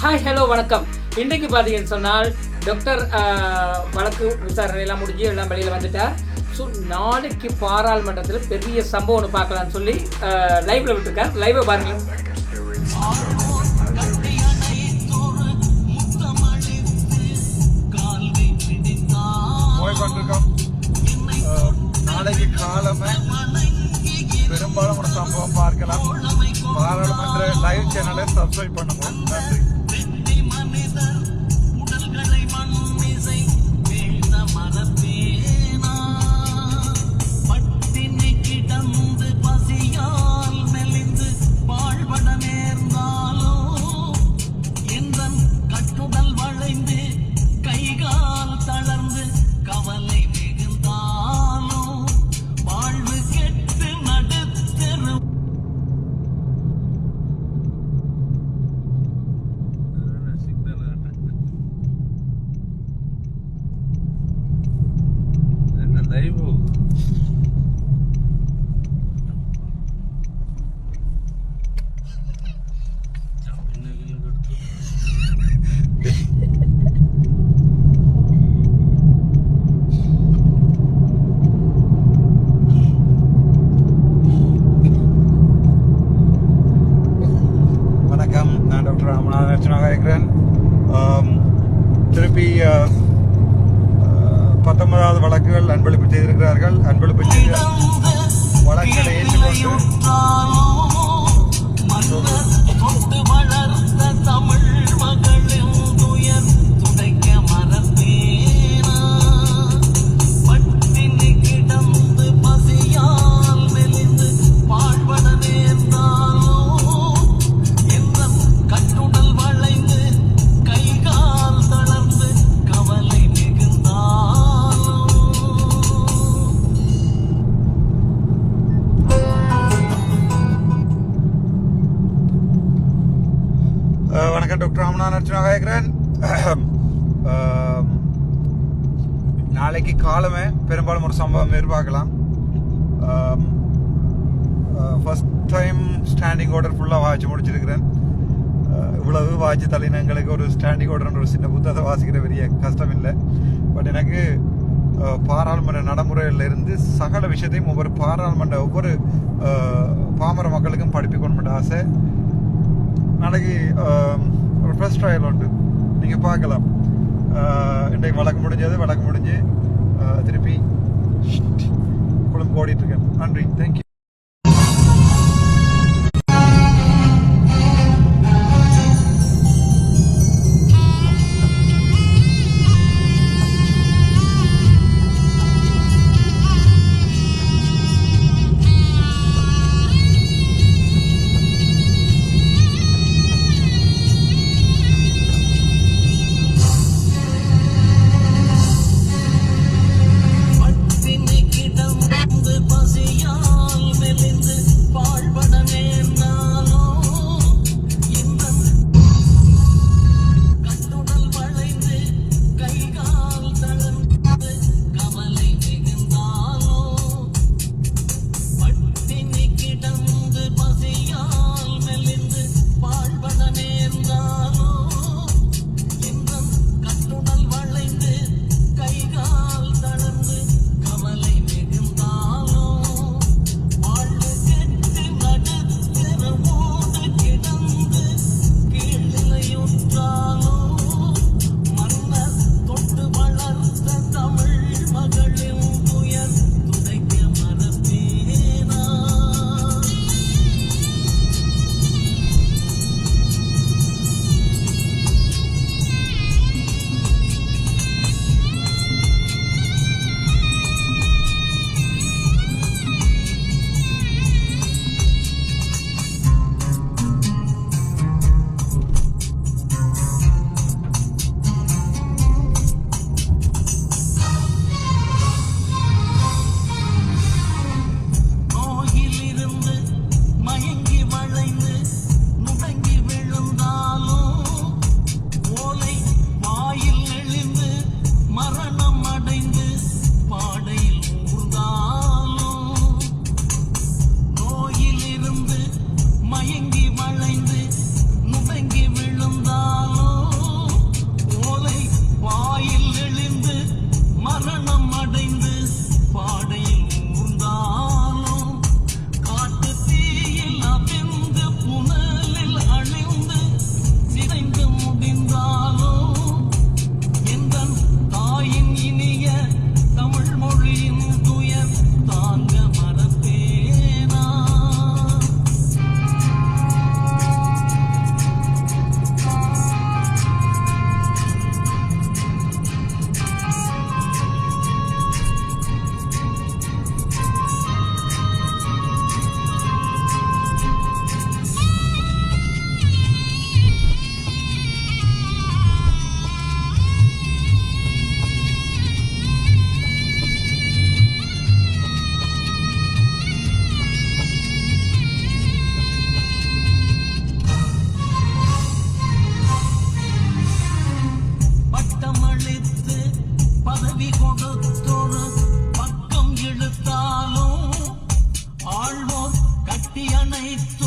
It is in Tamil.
ஹாய் ஹலோ வணக்கம். இன்றைக்கு பார்த்தீங்கன்னு சொன்னால் டாக்டர் வழக்கு விசாரணையெல்லாம் முடிஞ்சு எல்லாம் வெளியில் வந்துட்டார். ஸோ நாளைக்கு பாராளுமன்றத்தில் பெரிய சம்பவம் ஒன்று பார்க்கலான்னு சொல்லி லைவில் விட்டுருக்கார். லைவை பாருங்கள். நாளைக்கு காலமே பெரும்பாலும் ஒரு சம்பவம் பார்க்கலாம். பாராளுமன்ற லைவ் சேனலை சப்ஸ்கிரைப் பண்ணுங்க. நன்றி. வணக்கம், நான் டாக்டர் ராமநாதன் இருக்கிறேன். திருப்பி 19வது வழக்குகள் அன்பளிப்பு செய்திருக்கிறார்கள். அன்பளிப்பு செய்த வழக்குகளை ஏற்றுக்கொண்டு வணக்கம், டாக்டர் ராமநாதன் இருக்கிறேன். நாளைக்கு காலமே பெரும்பாலும் ஒரு சம்பவம் எதிர்பார்க்கலாம். ஃபர்ஸ்ட் டைம் ஸ்டாண்டிங் ஆர்டர் ஃபுல்லாக வாய்ச்சி முடிச்சிருக்கிறேன். இவ்வளவு வாய்ச்சி தலைநங்களுக்கு ஒரு ஸ்டாண்டிங் ஆர்டர் ஒரு சின்ன புத்தகத்தை வாசிக்கிற பெரிய கஷ்டம் இல்லை. பட் எனக்கு பாராளுமன்ற நடைமுறையில் இருந்து சகல விஷயத்தையும் ஒவ்வொரு பாமர மக்களுக்கும் படிப்பிக்கணும்னு ஆசை. நாளைக்கு ஒரு ஃபர்ஸ்ட் ட்ரையல் உண்டு, நீங்கள் பார்க்கலாம். இன்றைக்கு வழக்கு முடிஞ்சு திருப்பி குழும்பு ஓடிட்டுருக்கேன். நன்றி, தேங்க்யூ. பசியால் தனித்து